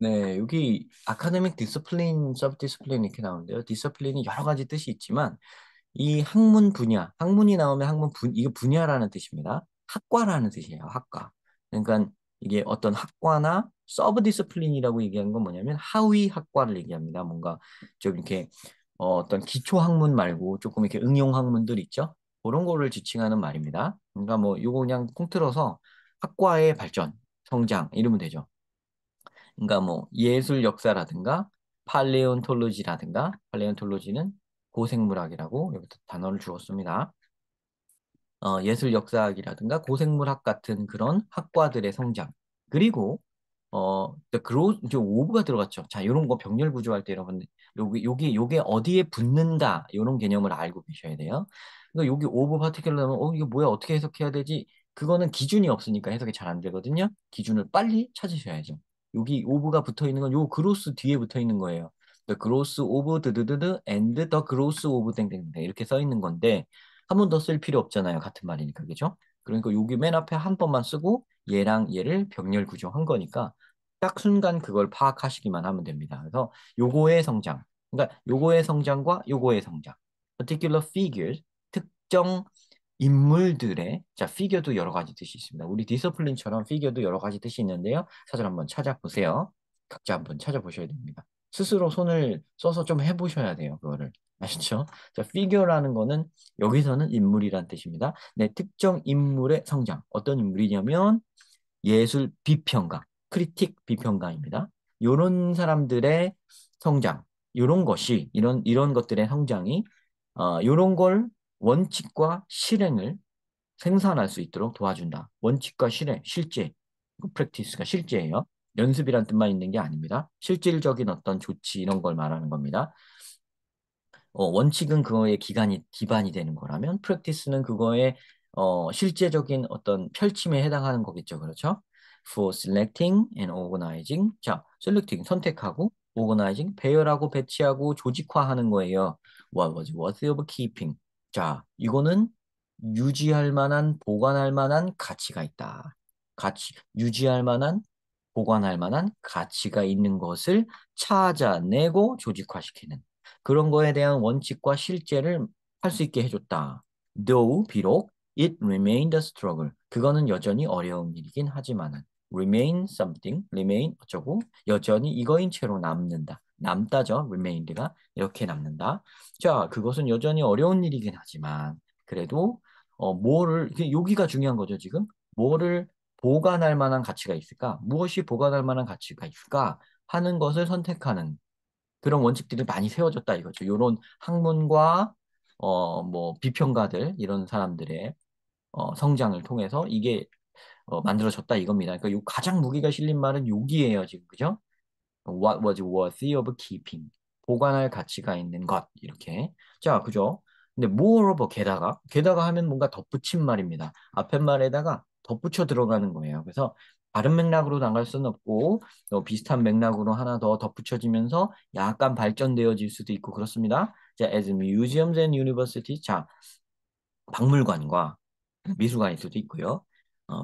네, 여기 아카데믹 디스플린, 서브 디스플린 이렇게 나오는데요. 디스플린이 여러 가지 뜻이 있지만 이 학문 분야, 학문이 나오면 이게 분야라는 뜻입니다. 학과라는 뜻이에요. 학과. 그러니까 이게 어떤 학과나 서브 디스플린이라고 얘기하는 건 뭐냐면 하위 학과를 얘기합니다. 뭔가 좀 이렇게 어떤 기초 학문 말고 조금 이렇게 응용 학문들 있죠. 그런 거를 지칭하는 말입니다. 그러니까 뭐 요거 그냥 통틀어서 학과의 발전, 성장 이러면 되죠. 그러니까 뭐 예술 역사라든가 팔레온톨로지라든가 팔레온톨로지는 고생물학이라고 여기서 단어를 주었습니다. 예술 역사학이라든가 고생물학 같은 그런 학과들의 성장. 그리고 이제 오브가 들어갔죠. 자, 이런 거 병렬 구조할 때 여러분 요게 어디에 붙는다 이런 개념을 알고 계셔야 돼요. 그러니까 여기 오브 파티큘러는 이게 뭐야 어떻게 해석해야 되지? 그거는 기준이 없으니까 해석이 잘 안 되거든요. 기준을 빨리 찾으셔야죠. 여기 오브가 붙어 있는 건 요 그로스 뒤에 붙어 있는 거예요. The growth of 드드드드 and the growth of 땡땡땡 이렇게 써 있는 건데 한 번 더 쓸 필요 없잖아요. 같은 말이니까 그죠? 그러니까 여기 맨 앞에 한 번만 쓰고 얘랑 얘를 병렬 구조한 거니까 딱 순간 그걸 파악하시기만 하면 됩니다. 그래서 요거의 성장, 그러니까 요거의 성장과 요거의 성장, particular figures, 특정 인물들의 자 피겨도 여러 가지 뜻이 있습니다. 우리 디서플린처럼 피겨도 여러 가지 뜻이 있는데요. 사전 한번 찾아보세요. 각자 한번 찾아보셔야 됩니다. 스스로 손을 써서 좀 해보셔야 돼요. 그거를 아시죠? 자, 피겨라는 거는 여기서는 인물이란 뜻입니다. 네, 특정 인물의 성장. 어떤 인물이냐면 예술 비평가, 크리틱 비평가입니다. 이런 사람들의 성장, 이런 것들의 성장이 이런 걸 원칙과 실행을 생산할 수 있도록 도와준다. 원칙과 실행, 실제, 프랙티스가 실제예요. 연습이란 뜻만 있는 게 아닙니다. 실질적인 어떤 조치 이런 걸 말하는 겁니다. 원칙은 그거의 기반이 되는 거라면 프랙티스는 그거의 실제적인 어떤 펼침에 해당하는 거겠죠. 그렇죠? For selecting and organizing. 자, selecting 선택하고 organizing 배열하고 배치하고 조직화하는 거예요. What was worthy of keeping. 자, 이거는 유지할 만한 보관할 만한 가치가 있다. 유지할 만한 보관할 만한 가치가 있는 것을 찾아내고 조직화시키는 그런 거에 대한 원칙과 실제를 할 수 있게 해줬다. Though 비록 it remained a struggle. 그거는 여전히 어려운 일이긴 하지만은 remain something, remain 어쩌고 여전히 이거인 채로 남는다. 남다죠. remained가 이렇게 남는다. 자, 그것은 여전히 어려운 일이긴 하지만 그래도 여기가 중요한 거죠, 지금. 뭐를 보관할 만한 가치가 있을까? 무엇이 보관할 만한 가치가 있을까? 하는 것을 선택하는 그런 원칙들이 많이 세워졌다 이거죠. 이런 학문과 뭐 비평가들 이런 사람들의 성장을 통해서 이게 만들어졌다 이겁니다. 그러니까 요 가장 무게가 실린 말은 여기에요, 지금 그죠? What was worthy of keeping? 보관할 가치가 있는 것 이렇게. 자, 그죠? 근데 moreover 게다가 하면 뭔가 덧붙인 말입니다. 앞에 말에다가 덧붙여 들어가는 거예요. 그래서 다른 맥락으로 나갈 수는 없고 비슷한 맥락으로 하나 더 덧붙여지면서 약간 발전되어질 수도 있고 그렇습니다. 자, as museums and universities. 자, 박물관과 미술관일 수도 있고요.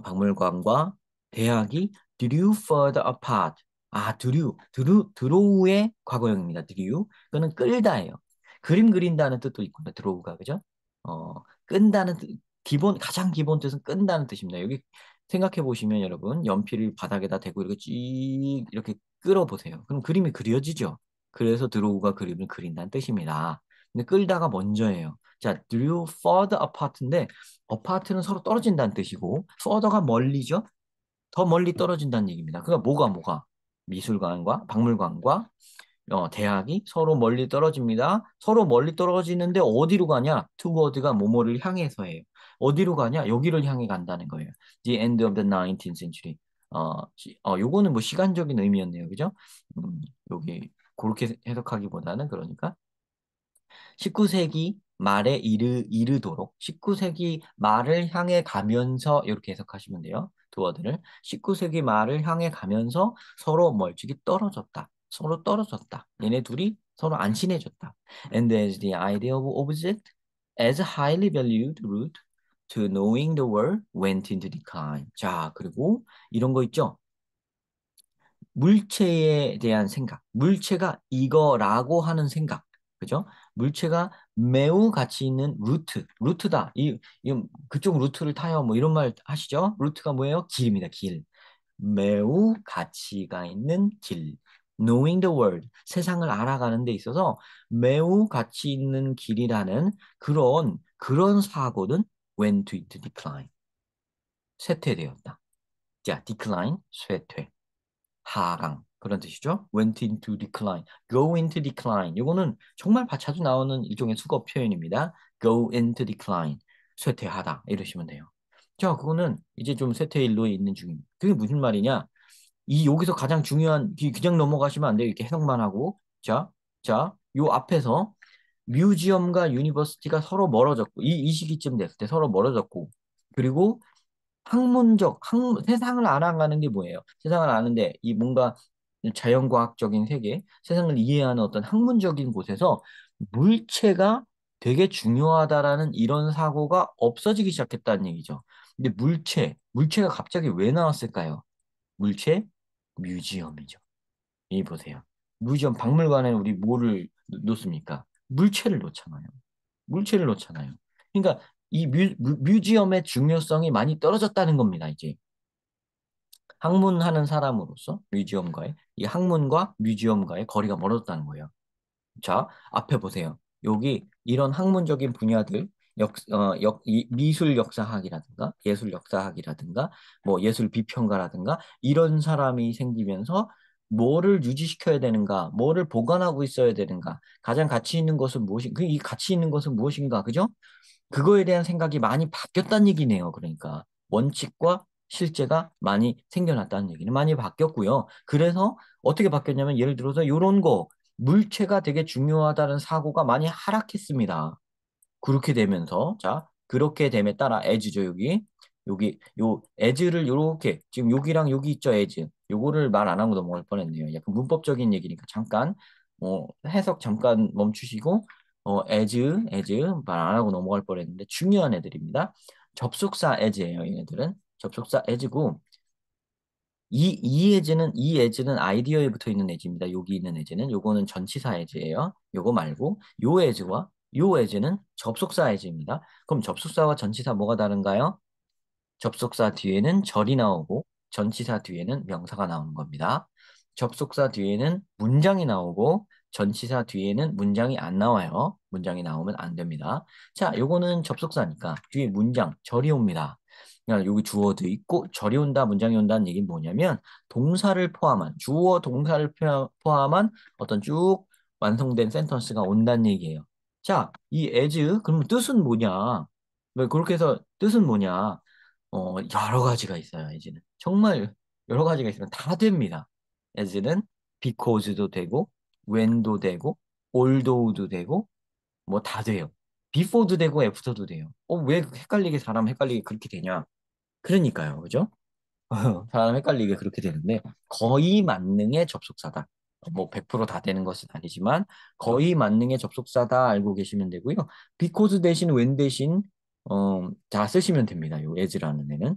박물관과 대학이 drew further apart. 드로우의 과거형입니다. drew. 그거는 끌다예요. 그림 그린다는 뜻도 있고요. 드로우가 그죠? 끈다는 가장 기본 뜻은 끈다는 뜻입니다. 여기 생각해 보시면 여러분 연필을 바닥에다 대고 이렇게 이렇게 끌어 보세요. 그럼 그림이 그려지죠. 그래서 드로우가 그림을 그린다는 뜻입니다. 근데 끌다가 먼저예요. 자, drew further apart인데 apart는 서로 떨어진다는 뜻이고 further가 멀리죠. 더 멀리 떨어진다는 얘기입니다. 그러니까 뭐가 미술관과 박물관과 대학이 서로 멀리 떨어집니다. 서로 멀리 떨어지는데 어디로 가냐? toward가 뭐뭐를 향해서예요. 어디로 가냐? 여기를 향해 간다는 거예요. The end of the 19th century. 요거는 뭐 시간적인 의미였네요. 그죠? 여기 그렇게 해석하기보다는 그러니까 19세기 말에 이르도록 19세기 말을 향해 가면서 이렇게 해석하시면 돼요. 두 어들을 19세기 말을 향해 가면서 서로 멀찍이 떨어졌다. 서로 떨어졌다. 얘네 둘이 서로 안 친해졌다. And as the idea of object as a highly valued route to knowing the world went into decline. 자, 그리고 이런 거 있죠. 물체에 대한 생각, 물체가 이거라고 하는 생각, 그죠? 물체가 매우 가치 있는 루트다. 그쪽 루트를 타요. 뭐 이런 말 하시죠? 루트가 뭐예요? 길입니다, 길. 매우 가치가 있는 길. Knowing the world, 세상을 알아가는 데 있어서 매우 가치 있는 길이라는 그런 사고는 went into decline, 쇠퇴되었다. 자, decline, 쇠퇴. 하강 그런 뜻이죠. went into decline, go into decline. 이거는 정말 자주 나오는 일종의 수거 표현입니다. go into decline, 쇠퇴하다 이러시면 돼요. 자, 그거는 이제 좀 쇠퇴 일로에 있는 중입니다. 그게 무슨 말이냐? 이 여기서 가장 중요한 그냥 넘어가시면 안 돼요. 이렇게 해석만 하고 요 앞에서 뮤지엄과 유니버시티가 서로 멀어졌고 이 시기쯤 됐을 때 서로 멀어졌고 그리고 세상을 알아가는 게 뭐예요? 세상을 아는데 이 뭔가 자연과학적인 세계, 세상을 이해하는 어떤 학문적인 곳에서 물체가 되게 중요하다라는 이런 사고가 없어지기 시작했다는 얘기죠. 근데 물체가 갑자기 왜 나왔을까요? 물체, 뮤지엄이죠. 이 보세요. 뮤지엄 박물관에 우리 뭐를 놓습니까? 물체를 놓잖아요. 물체를 놓잖아요. 그러니까 이 뮤지엄의 중요성이 많이 떨어졌다는 겁니다, 이제. 학문하는 사람으로서 이 학문과 뮤지엄과의 거리가 멀어졌다는 거예요. 자, 앞에 보세요. 여기 이런 학문적인 분야들, 미술 역사학이라든가 예술 역사학이라든가 뭐 예술 비평가라든가 이런 사람이 생기면서 뭐를 유지시켜야 되는가, 뭐를 보관하고 있어야 되는가, 가장 가치 있는 것은 무엇인가, 이 가치 있는 것은 무엇인가, 그죠? 그거에 대한 생각이 많이 바뀌었다는 얘기네요. 그러니까 원칙과 실제가 많이 생겨났다는 얘기는 많이 바뀌었고요. 그래서 어떻게 바뀌었냐면 예를 들어서 이런 거 물체가 되게 중요하다는 사고가 많이 하락했습니다. 그렇게 되면서 자 그렇게 됨에 따라 에즈죠 요 에즈를 요렇게 지금 여기랑 여기 있죠 에즈 요거를 말 안 하고 넘어갈 뻔했네요. 약간 문법적인 얘기니까 잠깐 해석 잠깐 멈추시고 에즈 말 안 하고 넘어갈 뻔했는데 중요한 애들입니다. 접속사 에즈예요. 얘네들은 접속사 에즈고 이 에즈는 아이디어에 붙어 있는 에즈입니다. 여기 있는 에즈는 요거는 전치사 에즈예요. 요거 말고 요 에즈와 요 에즈는 접속사 에즈입니다. 그럼 접속사와 전치사 뭐가 다른가요? 접속사 뒤에는 절이 나오고 전치사 뒤에는 명사가 나오는 겁니다. 접속사 뒤에는 문장이 나오고 전치사 뒤에는 문장이 안 나와요. 문장이 나오면 안 됩니다. 자, 요거는 접속사니까 뒤에 문장, 절이 옵니다. 그러니까 여기 주어도 있고 절이 온다, 문장이 온다는 얘기는 뭐냐면 동사를 포함한 주어 동사를 포함한 어떤 쭉 완성된 센턴스가 온다는 얘기예요. 자, 이 as 그러면 뜻은 뭐냐? 왜 그렇게 해서 뜻은 뭐냐? 여러 가지가 있어요, as는. 정말 여러 가지가 있으면 다 됩니다. as는 because도 되고, when도 되고, although도 되고, 뭐 다 돼요. before도 되고, after도 돼요. 왜 사람 헷갈리게 그렇게 되냐? 그러니까요, 그죠? 사람 헷갈리게 그렇게 되는데, 거의 만능의 접속사다. 뭐 100%다 되는 것은 아니지만, 거의 만능의 접속사다 알고 계시면 되고요. because 대신 when 대신, 다 쓰시면 됩니다. 요 as라는 애는.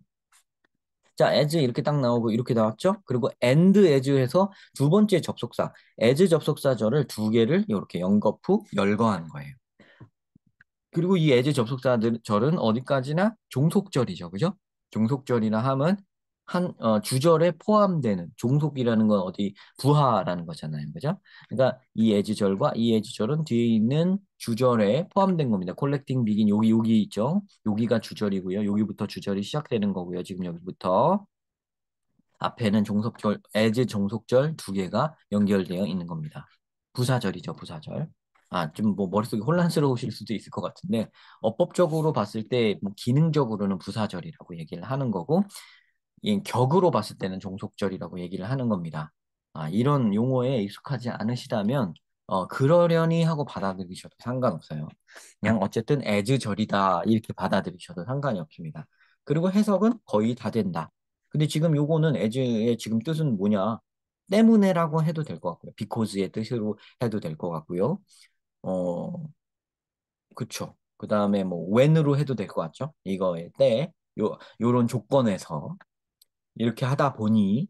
자, as 이렇게 딱 나오고 이렇게 나왔죠? 그리고 and as 해서 두 번째 접속사, as 접속사절을 두 개를 이렇게 연거 후 열거하는 거예요. 그리고 이 as 접속사절은 어디까지나 종속절이죠. 그죠? 종속절이라 함은 주절에 포함되는 종속이라는 건 어디 부하라는 거잖아요. 그죠? 그러니까 이 as절과 이 as절은 뒤에 있는 주절에 포함된 겁니다. 콜렉팅 비긴 여기 있죠? 여기가 주절이고요. 여기부터 주절이 시작되는 거고요. 지금 여기부터. 앞에는 as 종속절 두 개가 연결되어 있는 겁니다. 부사절이죠, 부사절. 좀 뭐 머릿속이 혼란스러우실 수도 있을 것 같은데, 어법적으로 봤을 때, 뭐 기능적으로는 부사절이라고 얘기를 하는 거고, 이 격으로 봤을 때는 종속절이라고 얘기를 하는 겁니다. 이런 용어에 익숙하지 않으시다면, 그러려니 하고 받아들이셔도 상관없어요. 그냥 어쨌든 as절이다, 이렇게 받아들이셔도 상관이 없습니다. 그리고 해석은 거의 다 된다. 근데 지금 요거는 as의 지금 뜻은 뭐냐? 때문에라고 해도 될 것 같고요. because의 뜻으로 해도 될 것 같고요. 어, 그쵸. 그 다음에 뭐 when으로 해도 될 것 같죠? 이거에 요런 조건에서 이렇게 하다 보니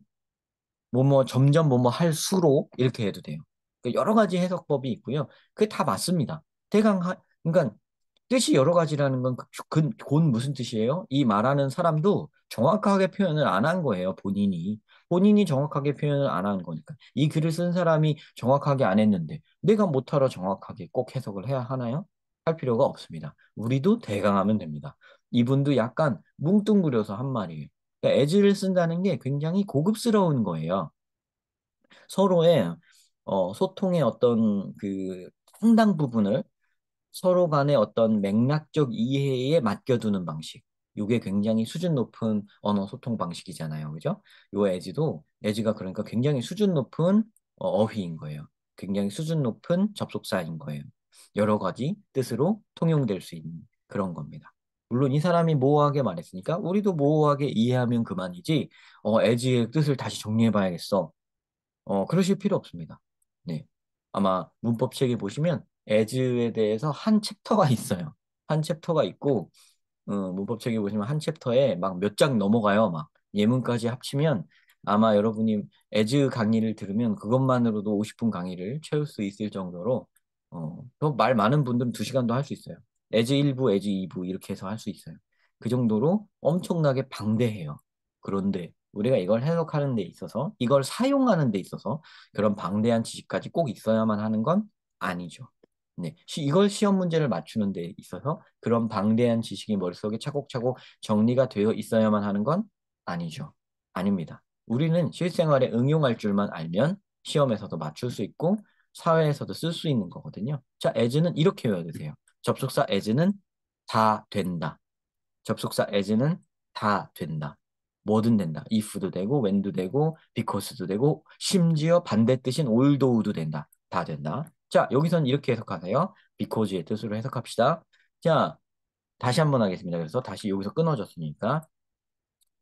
뭐뭐 점점 뭐뭐 할수록 이렇게 해도 돼요. 그러니까 여러 가지 해석법이 있고요. 그게 다 맞습니다. 그러니까 뜻이 여러 가지라는 건 곧 무슨 뜻이에요? 이 말하는 사람도 정확하게 표현을 안 한 거예요. 본인이 정확하게 표현을 안 한 거니까. 이 글을 쓴 사람이 정확하게 안 했는데 내가 못하러 정확하게 꼭 해석을 해야 하나요? 할 필요가 없습니다. 우리도 대강하면 됩니다. 이분도 약간 뭉뚱그려서 한 말이에요. 그러니까 as를 쓴다는 게 굉장히 고급스러운 거예요. 서로의 소통의 어떤 그 상당 부분을 서로 간의 어떤 맥락적 이해에 맡겨두는 방식. 이게 굉장히 수준 높은 언어 소통 방식이잖아요. 그죠? 요 에즈가 그러니까 굉장히 수준 높은 어휘인 거예요. 굉장히 수준 높은 접속사인 거예요. 여러 가지 뜻으로 통용될 수 있는 그런 겁니다. 물론 이 사람이 모호하게 말했으니까 우리도 모호하게 이해하면 그만이지, 에즈의 뜻을 다시 정리해봐야겠어. 그러실 필요 없습니다. 네. 아마 문법책에 보시면 as에 대해서 한 챕터가 있어요. 한 챕터가 있고, 문법책에 보시면 한 챕터에 막 몇 장 넘어가요. 막 예문까지 합치면 아마 여러분이 as 강의를 들으면 그것만으로도 50분 강의를 채울 수 있을 정도로, 더 말 많은 분들은 2시간도 할 수 있어요. as 1부, as 2부 이렇게 해서 할 수 있어요. 그 정도로 엄청나게 방대해요. 그런데 우리가 이걸 해석하는 데 있어서, 이걸 사용하는 데 있어서 그런 방대한 지식까지 꼭 있어야만 하는 건 아니죠. 네, 이걸 시험 문제를 맞추는 데 있어서 그런 방대한 지식이 머릿속에 차곡차곡 정리가 되어 있어야만 하는 건 아니죠. 아닙니다. 우리는 실생활에 응용할 줄만 알면 시험에서도 맞출 수 있고 사회에서도 쓸 수 있는 거거든요. 자, as는 이렇게 외워야 되세요. 접속사 as는 다 된다. 접속사 as는 다 된다. 뭐든 된다. if도 되고 when도 되고 because도 되고 심지어 반대 뜻인 although도 된다. 다 된다. 자, 여기선 이렇게 해석하세요. because의 뜻으로 해석합시다. 자, 다시 한번 하겠습니다. 그래서 다시 여기서 끊어졌으니까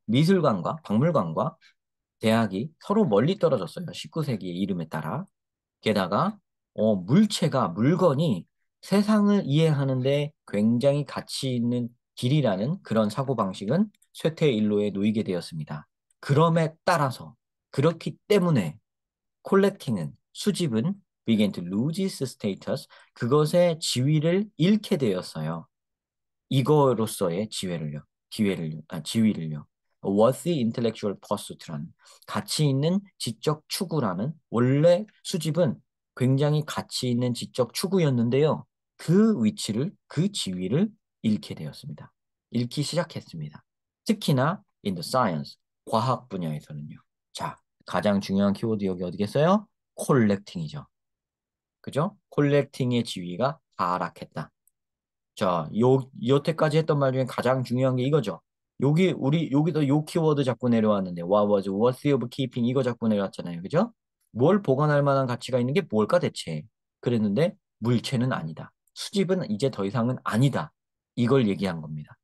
미술관과 박물관과 대학이 서로 멀리 떨어졌어요. 19세기의 이름에 따라. 게다가 물건이 세상을 이해하는데 굉장히 가치 있는 길이라는 그런 사고방식은 쇠퇴일로에 놓이게 되었습니다. 그럼에 따라서 그렇기 때문에 콜렉팅은 수집은 began to lose its status, 그것의 지위를 잃게 되었어요. 이거로서의 지위를요. worthy intellectual pursuit라는 가치 있는 지적 추구라는, 원래 수집은 굉장히 가치 있는 지적 추구였는데요. 그 지위를 잃게 되었습니다. 잃기 시작했습니다. 특히나 in the science, 과학 분야에서는요. 자, 가장 중요한 키워드 여기 어디겠어요? 콜렉팅이죠. 그죠? 콜렉팅의 지위가 하락했다. 자, 여태까지 했던 말 중에 가장 중요한 게 이거죠. 여기도 요 키워드 잡고 내려왔는데, what was worthy of keeping 이거 잡고 내려왔잖아요. 그죠? 뭘 보관할 만한 가치가 있는 게 뭘까 대체? 그랬는데, 물체는 아니다. 수집은 이제 더 이상은 아니다. 이걸 얘기한 겁니다.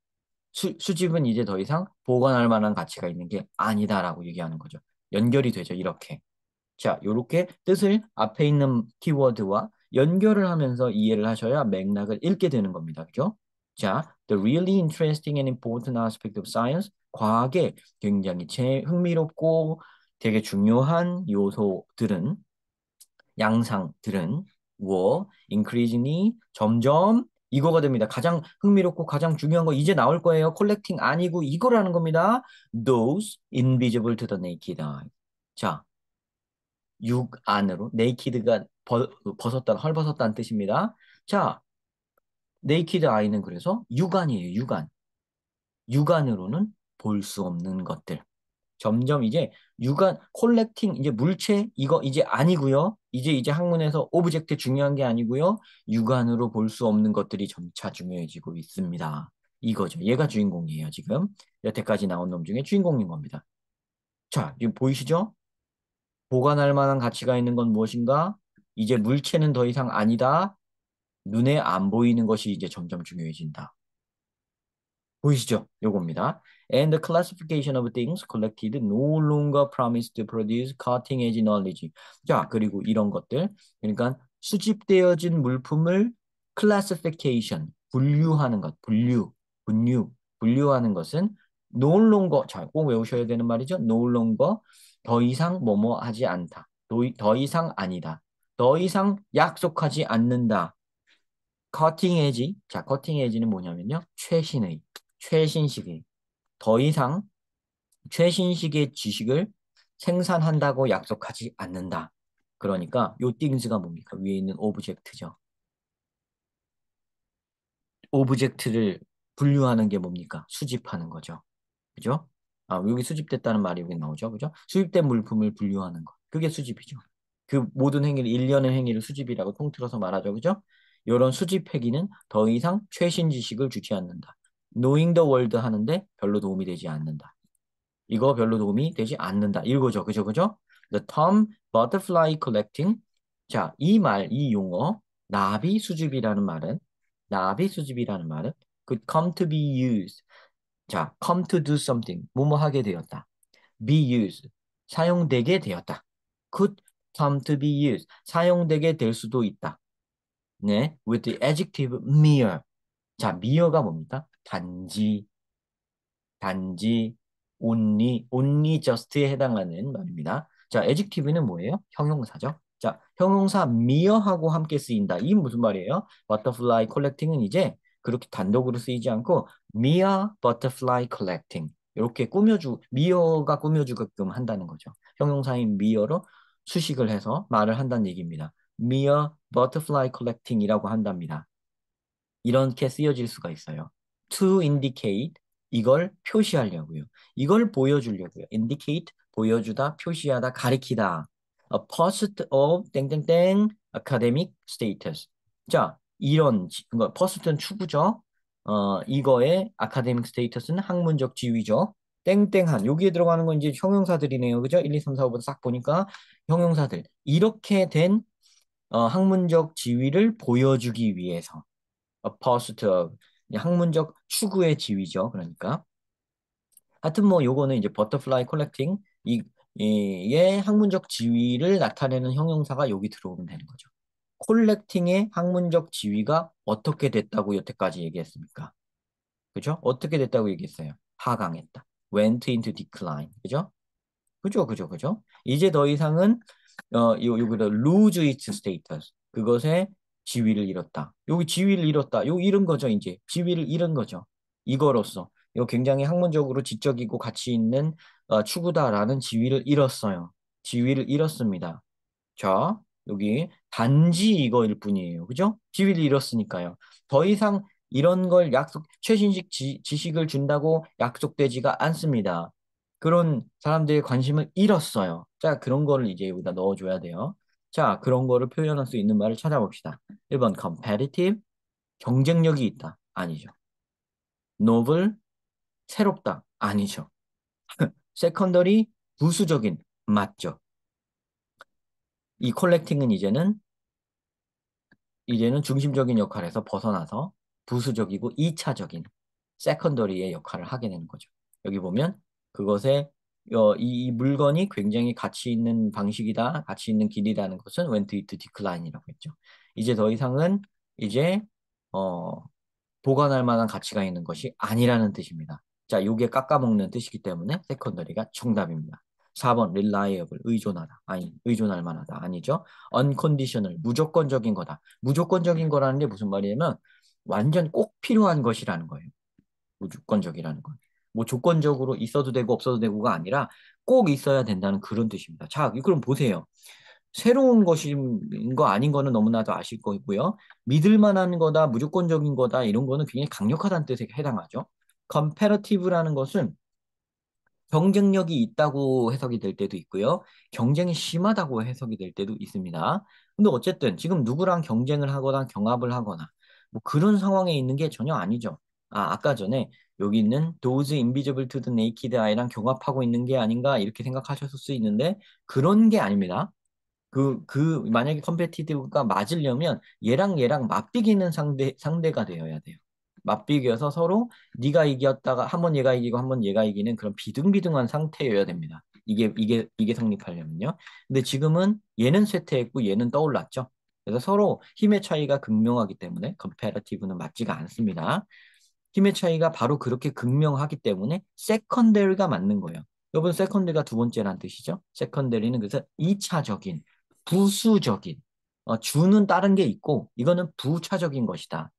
수집은 이제 더 이상 보관할 만한 가치가 있는 게 아니다라고 얘기하는 거죠. 연결이 되죠, 이렇게. 자, 요렇게 뜻을 앞에 있는 키워드와 연결을 하면서 이해를 하셔야 맥락을 읽게 되는 겁니다. 그죠? 자, the really interesting and important aspect of science. 과학의 굉장히 흥미롭고 되게 중요한 요소들은, 양상들은 increasingly 점점 이거가 됩니다. 가장 흥미롭고 가장 중요한 거 이제 나올 거예요. collecting 아니고 이거라는 겁니다. those invisible to the naked eye. 자, 육 안으로 네이키드가 벗었다 헐벗었다는 뜻입니다. 자, 네이키드 아이는 그래서 육안이에요. 육안으로는 볼 수 없는 것들. 점점 이제 육안 콜렉팅 이제 물체 이거 이제 아니고요. 이제 학문에서 오브젝트 중요한 게 아니고요. 육안으로 볼 수 없는 것들이 점차 중요해지고 있습니다. 이거죠. 얘가 주인공이에요, 지금. 여태까지 나온 놈 중에 주인공인 겁니다. 자, 지금 보이시죠? 보관할 만한 가치가 있는 건 무엇인가? 이제 물체는 더 이상 아니다. 눈에 안 보이는 것이 이제 점점 중요해진다. 보이시죠? 요겁니다. And the classification of things collected no longer promise to produce cutting edge knowledge. 자, 그리고 이런 것들. 그러니까 수집되어진 물품을 classification, 분류하는 것, 분류하는 것은 no longer, 자, 꼭 외우셔야 되는 말이죠. no longer 더 이상 뭐뭐 하지 않다. 더 이상 아니다. 더 이상 약속하지 않는다. 커팅 에지. 자, 커팅 에지는 뭐냐면요. 최신식의. 더 이상 최신식의 지식을 생산한다고 약속하지 않는다. 그러니까 요 things가 뭡니까? 위에 있는 오브젝트죠. 오브젝트를 분류하는 게 뭡니까? 수집하는 거죠. 그죠? 아, 여기 수집됐다는 말이 여기 나오죠. 그죠? 수집된 물품을 분류하는 것. 그게 수집이죠. 그 모든 행위를, 일련의 행위를 수집이라고 통틀어서 말하죠. 그죠? 이런 수집 행위는 더 이상 최신 지식을 주지 않는다. Knowing the world 하는데 별로 도움이 되지 않는다. 이거 별로 도움이 되지 않는다. 이거죠. 그죠? 그죠? The term butterfly collecting. 자, 이 용어, 나비 수집이라는 말은 could come to be used. 자, come to do something. 뭐뭐 하게 되었다. be used. 사용되게 되었다. could come to be used. 사용되게 될 수도 있다. 네, with the adjective mere. 자, mere가 뭡니까? 단지, only just에 해당하는 말입니다. 자, adjective는 뭐예요? 형용사죠. 자, 형용사 mere하고 함께 쓰인다. 이게 무슨 말이에요? butterfly collecting은 이제 그렇게 단독으로 쓰이지 않고 mere butterfly collecting. 이렇게 mere가 꾸며주게끔 한다는 거죠. 형용사인 mere로 수식을 해서 말을 한다는 얘기입니다. mere butterfly collecting이라고 한답니다. 이렇게 쓰여질 수가 있어요. To indicate 이걸 표시하려고요. 이걸 보여주려고요. indicate 보여주다, 표시하다, 가리키다. A pursuit of 땡땡땡 academic status. 자, 이거 pursuit은 추구죠. 이거의 academic status는 학문적 지위죠. 땡땡한 여기에 들어가는 건 이제 형용사들이네요. 그죠? 1, 2, 3, 4, 5부터 싹 보니까 형용사들. 이렇게 된 학문적 지위를 보여주기 위해서 a pursuit of 학문적 추구의 지위죠. 그러니까 하여튼 뭐 요거는 이제 버터플라이 컬렉팅 이의 학문적 지위를 나타내는 형용사가 여기 들어오면 되는 거죠. 콜렉팅의 학문적 지위가 어떻게 됐다고 여태까지 얘기했습니까? 그죠? 어떻게 됐다고 얘기했어요? 하강했다. went into decline. 그죠? 그죠? 이제 더 이상은 여기다 lose its status. 그것의 지위를 잃었다. 여기 지위를 잃었다. 요 잃은 거죠, 이제. 지위를 잃은 거죠. 이거로써. 이거 굉장히 학문적으로 지적이고 가치 있는 추구다라는 지위를 잃었어요. 지위를 잃었습니다. 자, 여기 단지 이거일 뿐이에요. 그죠? 지위를 잃었으니까요. 더 이상 이런 걸 최신식 지식을 준다고 약속되지가 않습니다. 그런 사람들의 관심을 잃었어요. 자, 그런 거를 이제 여기다 넣어줘야 돼요. 자, 그런 거를 표현할 수 있는 말을 찾아봅시다. 1번 competitive, 경쟁력이 있다. 아니죠. novel, 새롭다. 아니죠. secondary, 부수적인. 맞죠. 이 collecting은 이제는 중심적인 역할에서 벗어나서 부수적이고 2차적인 세컨더리의 역할을 하게 되는 거죠. 여기 보면 그것의 이 물건이 굉장히 가치 있는 방식이다, 가치 있는 길이라는 것은 went into decline이라고 했죠. 이제 더 이상은 이제 어, 보관할 만한 가치가 있는 것이 아니라는 뜻입니다. 자, 요게 깎아먹는 뜻이기 때문에 세컨더리가 정답입니다. 4번 reliable 의존하다. 아니, 의존할 만하다. 아니죠. unconditional 무조건적인 거다. 무조건적인 거라는 게 무슨 말이냐면 완전 꼭 필요한 것이라는 거예요. 무조건적이라는 건. 뭐 조건적으로 있어도 되고 없어도 되고가 아니라 꼭 있어야 된다는 그런 뜻입니다. 자, 그럼 보세요. 새로운 것인 거 아닌 거는 너무나도 아실 거고요. 믿을 만한 거다, 무조건적인 거다 이런 거는 굉장히 강력하다는 뜻에 해당하죠. comparative라는 것은 경쟁력이 있다고 해석이 될 때도 있고요. 경쟁이 심하다고 해석이 될 때도 있습니다. 근데 어쨌든 지금 누구랑 경쟁을 하거나 경합을 하거나 뭐 그런 상황에 있는 게 전혀 아니죠. 아, 아까 전에 여기 있는 those invisible to the naked eye랑 경합하고 있는 게 아닌가 이렇게 생각하셨을 수 있는데 그런 게 아닙니다. 만약에 컴페티티브가 맞으려면 얘랑 맞비기는 상대가 되어야 돼요. 맞비기여서 서로 네가 이겼다가 한 번 얘가 이기고 한 번 얘가 이기는 그런 비등비등한 상태여야 됩니다. 이게 성립하려면요. 근데 지금은 얘는 쇠퇴했고 얘는 떠올랐죠. 그래서 서로 힘의 차이가 극명하기 때문에 컴페티티브는 맞지가 않습니다. 힘의 차이가 바로 그렇게 극명하기 때문에 세컨더리가 맞는 거예요. 여러분, 세컨드가 두 번째란 뜻이죠. 세컨더리는 그래서 2차적인, 부수적인, 주는 다른 게 있고, 이거는 부차적인 것이다.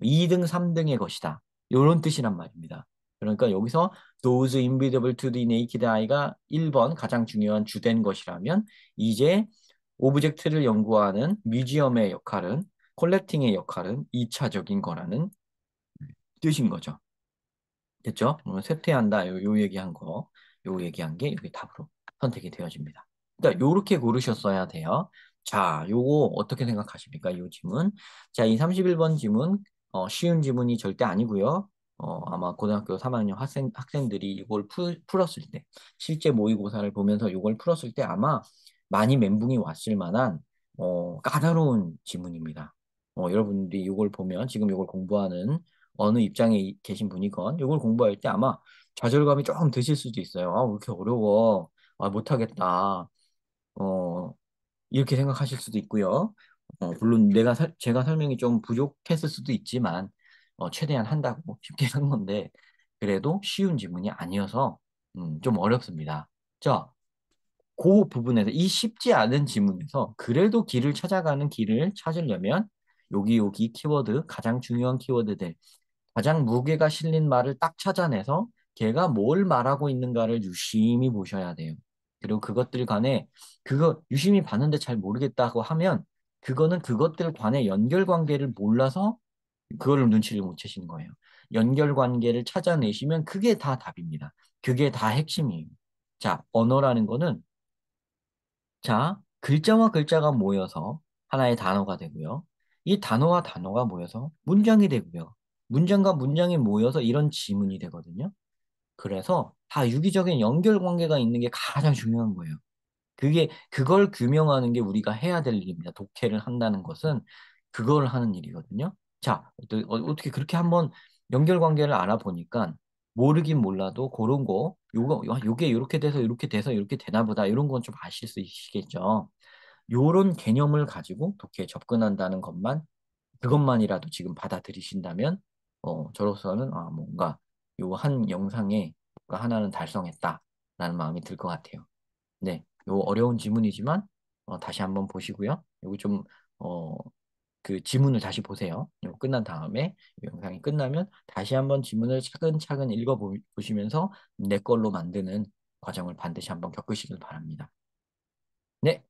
2등, 3등의 것이다. 이런 뜻이란 말입니다. 그러니까 여기서 those invisible to the naked eye가 1번 가장 중요한 주된 것이라면, 이제 오브젝트를 연구하는 뮤지엄의 역할은, 컬렉팅의 역할은 2차적인 거라는 뜻인 거죠. 됐죠? 쇠퇴한다. 요 얘기한 거, 요 얘기한 게 여기 답으로 선택이 되어집니다. 그러니까 요렇게 고르셨어야 돼요. 자, 요거 어떻게 생각하십니까? 요 지문. 자, 이 31번 지문, 쉬운 지문이 절대 아니고요. 아마 고등학교 3학년 학생들이 이걸 풀었을 때, 실제 모의고사를 보면서 이걸 풀었을 때 아마 많이 멘붕이 왔을 만한, 까다로운 지문입니다. 여러분들이 이걸 보면 지금 이걸 공부하는 어느 입장에 계신 분이건 이걸 공부할 때 아마 좌절감이 조금 드실 수도 있어요. 아, 왜 이렇게 어려워? 아, 못하겠다. 어, 이렇게 생각하실 수도 있고요. 물론 제가 설명이 좀 부족했을 수도 있지만, 최대한 한다고 쉽게 한 건데, 그래도 쉬운 지문이 아니어서, 좀 어렵습니다. 자, 그 부분에서, 이 쉽지 않은 지문에서, 그래도 길을 찾아가는 길을 찾으려면, 여기 키워드, 가장 중요한 키워드들, 가장 무게가 실린 말을 딱 찾아내서 걔가 뭘 말하고 있는가를 유심히 보셔야 돼요. 그리고 그것들 간에 그거 유심히 봤는데 잘 모르겠다고 하면 그거는 그것들 간의 연결관계를 몰라서 그거를 눈치를 못 채시는 거예요. 연결관계를 찾아내시면 그게 다 답입니다. 그게 다 핵심이에요. 자, 언어라는 거는 자, 글자와 글자가 모여서 하나의 단어가 되고요. 이 단어와 단어가 모여서 문장이 되고요. 문장과 문장이 모여서 이런 지문이 되거든요. 그래서 다 유기적인 연결 관계가 있는 게 가장 중요한 거예요. 그걸 규명하는 게 우리가 해야 될 일입니다. 독해를 한다는 것은 그걸 하는 일이거든요. 자, 어떻게 그렇게 한번 연결 관계를 알아보니까 모르긴 몰라도 그런 거, 요게 이렇게 돼서 이렇게 되나 보다. 이런 건 좀 아실 수 있으시겠죠. 요런 개념을 가지고 독해에 접근한다는 그것만이라도 지금 받아들이신다면, 저로서는, 뭔가 요 한 영상에 뭔가 하나는 달성했다라는 마음이 들 것 같아요. 네, 요 어려운 지문이지만 다시 한번 보시고요. 요거 좀 어, 그 지문을 다시 보세요. 요 끝난 다음에 이 영상이 끝나면 다시 한번 지문을 차근차근 읽어보시면서 내 걸로 만드는 과정을 반드시 한번 겪으시길 바랍니다. 네.